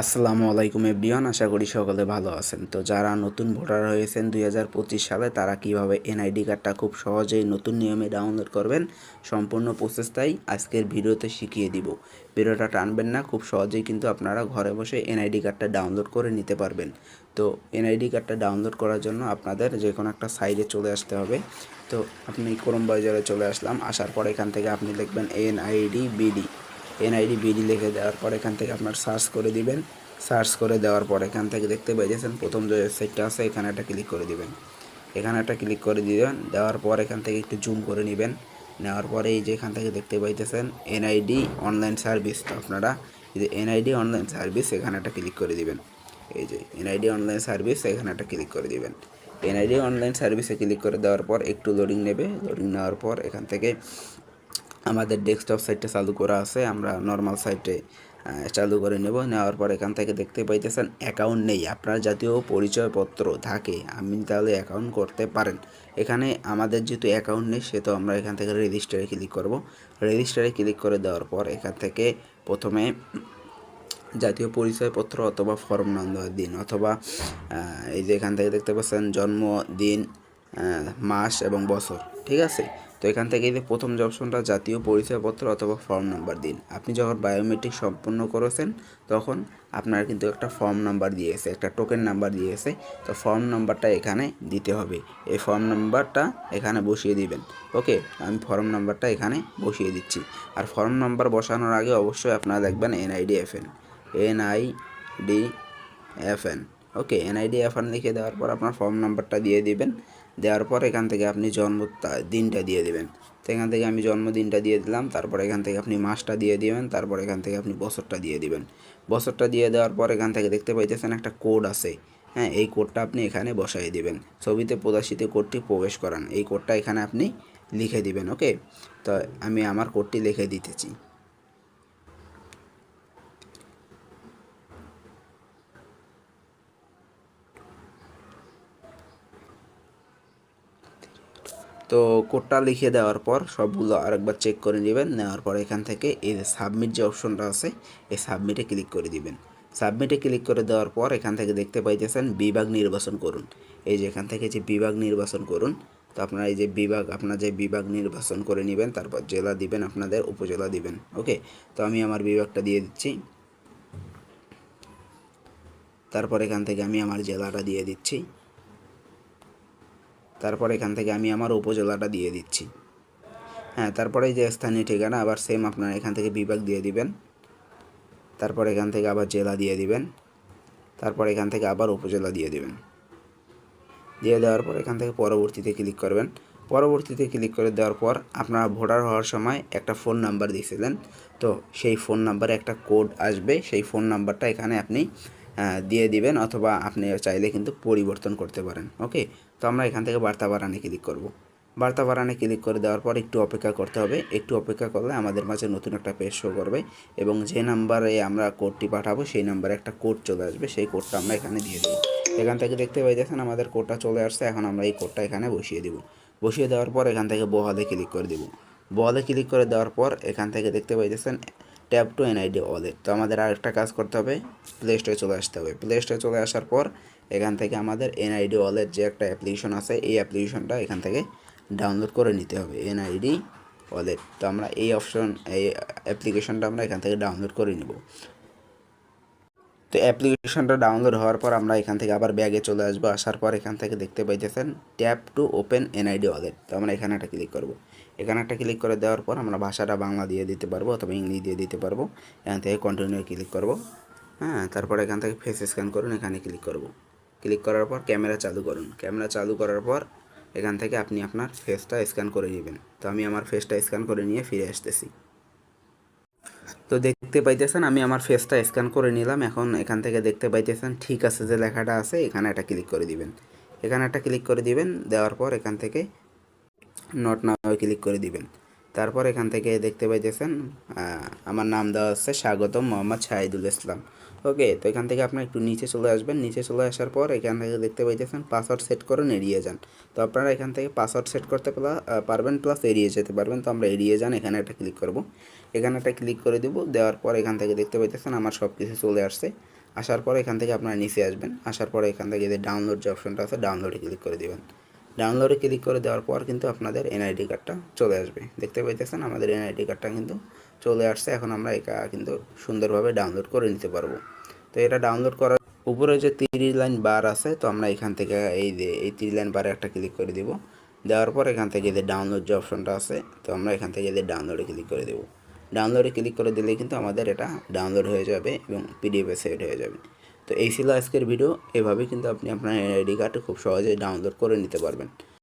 আসসালামু আলাইকুম এভরিওয়ান, আশা করি সকলে ভালো আছেন। তো যারা নতুন ভোটার হয়েছেন 2025 সালে, তারা কিভাবে এনআইডি কার্ডটা খুব সহজেই নতুন নিয়মে ডাউনলোড করবেন, সম্পূর্ণ প্রসেসটাই আজকের ভিডিওতে শিখিয়ে দিব। ভিডিওটা টানবেন না, খুব সহজেই কিন্তু আপনারা ঘরে বসে এনআইডি কার্ডটা ডাউনলোড করে নিতে পারবেন। তো এনআইডি কার্ডটা ডাউনলোড করার জন্য আপনাদের যে কোনো একটা সাইটে চলে আসতে হবে। তো আপনি ক্রোম ব্রাউজারে চলে আসলাম, আসার পর এখান থেকে আপনি লিখবেন এনআইডি বিডি লিখে দেওয়ার পর এখান থেকে আপনার সার্চ করে দিবেন। সার্চ করে দেওয়ার পর এখান থেকে দেখতে পাইতেছেন প্রথম যে ওয়েবসাইটটা আছে, এখানে একটা ক্লিক করে দিবেন। এখানে একটা ক্লিক করে দিবেন, দেওয়ার পর এখান থেকে একটু জুম করে নেবেন। নেওয়ার পরে এই যে এখান থেকে দেখতে পাইতেছেন এনআইডি অনলাইন সার্ভিস। তো আপনারা এই যে এনআইডি অনলাইন সার্ভিস, এখানে একটা ক্লিক করে দিবেন। এই যে এনআইডি অনলাইন সার্ভিস, এখানে একটা ক্লিক করে দিবেন। এনআইডি অনলাইন সার্ভিসে ক্লিক করে দেওয়ার পর একটু লোডিং নেবে। লোডিং নেওয়ার পর এখান থেকে আমাদের ডেস্কটপ সাইটটা চালু করা আছে, আমরা নর্মাল সাইটে চালু করে নেওয়ার পর এখান থেকে দেখতে পাইতেছেন অ্যাকাউন্ট নেই, আপনার জাতীয় পরিচয়পত্র থাকে, আপনি তাহলে অ্যাকাউন্ট করতে পারেন। এখানে আমাদের যেহেতু অ্যাকাউন্ট নেই, সেহেতু আমরা এখান থেকে রেজিস্টারে ক্লিক করব। রেজিস্টারে ক্লিক করে দেওয়ার পর এখান থেকে প্রথমে জাতীয় পরিচয়পত্র অথবা ফর্ম নম্বর দিন, অথবা এই যে এখান থেকে দেখতে পাচ্ছেন জন্মদিন, মাস এবং বছর, ঠিক আছে। তো এখান থেকে এই যে প্রথম যে অপশনটা জাতীয় পরিচয়পত্র অথবা ফর্ম নাম্বার দিন, আপনি যখন বায়োমেট্রিক সম্পন্ন করেছেন তখন আপনার কিন্তু একটা ফর্ম নাম্বার দিয়েছে, একটা টোকেন নাম্বার দিয়েছে। তো ফর্ম নাম্বারটা এখানে দিতে হবে, এই ফর্ম নাম্বারটা এখানে বসিয়ে দিবেন। ওকে, আমি ফর্ম নাম্বারটা এখানে বসিয়ে দিচ্ছি। আর ফর্ম নাম্বার বসানোর আগে অবশ্যই আপনারা দেখবেন এনআইডিএফএন। ওকে, এনআইডিএফএন লিখে দেওয়ার পর আপনার ফর্ম নাম্বারটা দিয়ে দিবেন। দেওয়ার পর এখান থেকে আপনি দিনটা দিয়ে দিবেন। তো এখান থেকে আমি জন্মদিনটা দিয়ে দিলাম। তারপর এখান থেকে আপনি মাসটা দিয়ে দিবেন। তারপর এখান থেকে আপনি বছরটা দিয়ে দিবেন। বছরটা দিয়ে দেওয়ার পর এখান থেকে দেখতে পাইতেছেন একটা কোড আছে, হ্যাঁ, এই কোডটা আপনি এখানে বসাই দিবেন। ছবিতে প্রদর্শিত কোডটি প্রবেশ করান, এই কোডটা এখানে আপনি লিখে দিবেন। ওকে, তো আমি আমার কোডটি লিখে দিতেছি। তো কোডটা লিখে দেওয়ার পর সবগুলো আরেকবার চেক করে নেবেন। নেওয়ার পর এখান থেকে এই যে সাবমিট যে অপশনটা আছে, এই সাবমিটে ক্লিক করে দিবেন। সাবমিটে ক্লিক করে দেওয়ার পর এখান থেকে দেখতে পাইতেছেন বিভাগ নির্বাচন করুন। এই যে এখান থেকে যে বিভাগ নির্বাচন করুন, তো আপনারা এই যে আপনার যে বিভাগ নির্বাচন করে নেবেন, তারপর জেলা দিবেন, আপনাদের উপজেলা দিবেন। ওকে, তো আমি আমার বিভাগটা দিয়ে দিচ্ছি। তারপর এখান থেকে আমি আমার জেলাটা দিয়ে দিচ্ছি। তারপর এখান থেকে আমি আমার উপজেলাটা দিয়ে দিচ্ছি। হ্যাঁ, তারপরে এই যে স্থানীয় ঠিকানা, আবার সেম আপনারা এখান থেকে বিভাগ দিয়ে দিবেন। তারপর এখান থেকে আবার জেলা দিয়ে দিবেন। তারপর এখান থেকে আবার উপজেলা দিয়ে দিবেন। দিয়ে দেওয়ার পর এখান থেকে পরবর্তীতে ক্লিক করবেন। পরবর্তীতে ক্লিক করে দেওয়ার পর আপনারা ভোটার হওয়ার সময় একটা ফোন নাম্বার দিয়েছিলেন, তো সেই ফোন নাম্বারে একটা কোড আসবে, সেই ফোন নাম্বারটা এখানে আপনি দিয়ে দিবেন, অথবা আপনি চাইলে কিন্তু পরিবর্তন করতে পারেন। ওকে, তো আমরা এখান থেকে বার্তা বাড়ানে ক্লিক করব। বার্তা বাড়ানে ক্লিক করে দেওয়ার পর একটু অপেক্ষা করতে হবে। একটু অপেক্ষা করলে আমাদের মাঝে নতুন একটা পেজ শো করবে, এবং যে নাম্বারে আমরা কোডটি পাঠাবো সেই নাম্বারে একটা কোড চলে আসবে, সেই কোডটা আমরা এখানে দিয়ে দেবো। এখান থেকে দেখতে পাইতেছেন আমাদের কোডটা চলে আসছে। এখন আমরা এই কোডটা এখানে বসিয়ে দেব। বসিয়ে দেওয়ার পর এখান থেকে বহালে ক্লিক করে দেব। বহালে ক্লিক করে দেওয়ার পর এখান থেকে দেখতে পাইতেছেন ট্যাপ টু এনআইডি ওয়ালেট। তো আমাদের আরেকটা কাজ করতে হবে, প্লে স্টোরে চলে আসতে হবে। প্লে স্টোরে চলে আসার পর এখান থেকে আমাদের এনআইডি ওয়ালেট যে একটা অ্যাপ্লিকেশন আছে, এই অ্যাপ্লিকেশনটা এখান থেকে ডাউনলোড করে নিতে হবে, এনআইডি ওয়ালেট। তো আমরা এই অ্যাপ্লিকেশনটা আমরা এখান থেকে ডাউনলোড করে নিব। তো অ্যাপ্লিকেশনটা ডাউনলোড হওয়ার পর আমরা এখান থেকে আবার ব্যাগে চলে আসবো। আসার পর এখান থেকে দেখতে পাইতেছেন tap to open NID wallet. তো আমরা এখানে একটা ক্লিক করব। এখানে একটা ক্লিক করে দেওয়ার পর আমরা ভাষাটা বাংলা দিয়ে দিতে পারবো অথবা ইংলিশ দিয়ে দিতে পারবো। এখান থেকে কন্টিনিউ ক্লিক করব। হ্যাঁ, তারপর এখান থেকে ফেস স্ক্যান করুন, এখানে ক্লিক করব। ক্লিক করার পর ক্যামেরা চালু করুন। ক্যামেরা চালু করার পর এখান থেকে আপনি আপনার ফেসটা স্ক্যান করে নেবেন। তো আমি আমার ফেসটা স্ক্যান করে নিয়ে ফিরে আসতেছি। তো দেখতে পাইতেছেন আমি আমার ফেসটা স্ক্যান করে নিলাম। এখন এখান থেকে দেখতে পাইতেছেন ঠিক আছে যে লেখাটা আছে, এখানে একটা ক্লিক করে দিবেন। এখানে একটা ক্লিক করে দিবেন। দেওয়ার পর এখান থেকে নট নাও ক্লিক করে দিবেন। তারপর এখান থেকে দেখতে পাইতেছেন আমার নাম দেওয়া আছে স্বাগতম মোহাম্মদ শাহিদুল ইসলাম। ওকে, তো এখান থেকে আপনার একটু নিচে চলে আসবেন। নিচে চলে আসার পর এখান থেকে দেখতে পাইতেছেন পাসওয়ার্ড সেট করুন, এড়িয়ে যান। তো আপনারা এখান থেকে পাসওয়ার্ড সেট করতে পারবেন, প্লাস এড়িয়ে যেতে পারবেন। তো আমরা এড়িয়ে যান, এখানে একটা ক্লিক করব। এখানে একটা ক্লিক করে দেব। দেওয়ার পর এখান থেকে দেখতে পাইতেছেন আমার সব কিছু চলে আসছে। আসার পরে এখান থেকে আপনারা নিচে আসবেন, আসার পরে এখান থেকে যে ডাউনলোড যে অপশনটা আছে ডাউনলোডে ক্লিক করে দেবেন। ডাউনলোডে ক্লিক করে দেওয়ার পর কিন্তু আপনাদের এনআইডি কার্ডটা চলে আসবে। দেখতে পাইতেছেন আমাদের এনআইডি কার্ডটা কিন্তু চলে আসছে। এখন আমরা এটা কিন্তু সুন্দরভাবে ডাউনলোড করে নিতে পারবো। তো এটা ডাউনলোড করার উপরে যে 3 লাইন বার আছে, তো আমরা এখান থেকে এই যে এই 3 লাইন বারে একটা ক্লিক করে দিব। দেওয়ার পর এখান থেকে যে ডাউনলোড যে অপশনটা আছে, তো আমরা এখান থেকে যে ডাউনলোডে ক্লিক করে দেবো। ডাউনলোডে ক্লিক করে দিলে কিন্তু আমাদের এটা ডাউনলোড হয়ে যাবে এবং পিডিএফে সেভ হয়ে যাবে। তো এই ছিল আজকের ভিডিও। এভাবে কিন্তু আপনি আপনার এনআইডি কার্ড খুব সহজেই ডাউনলোড করে নিতে পারবেন।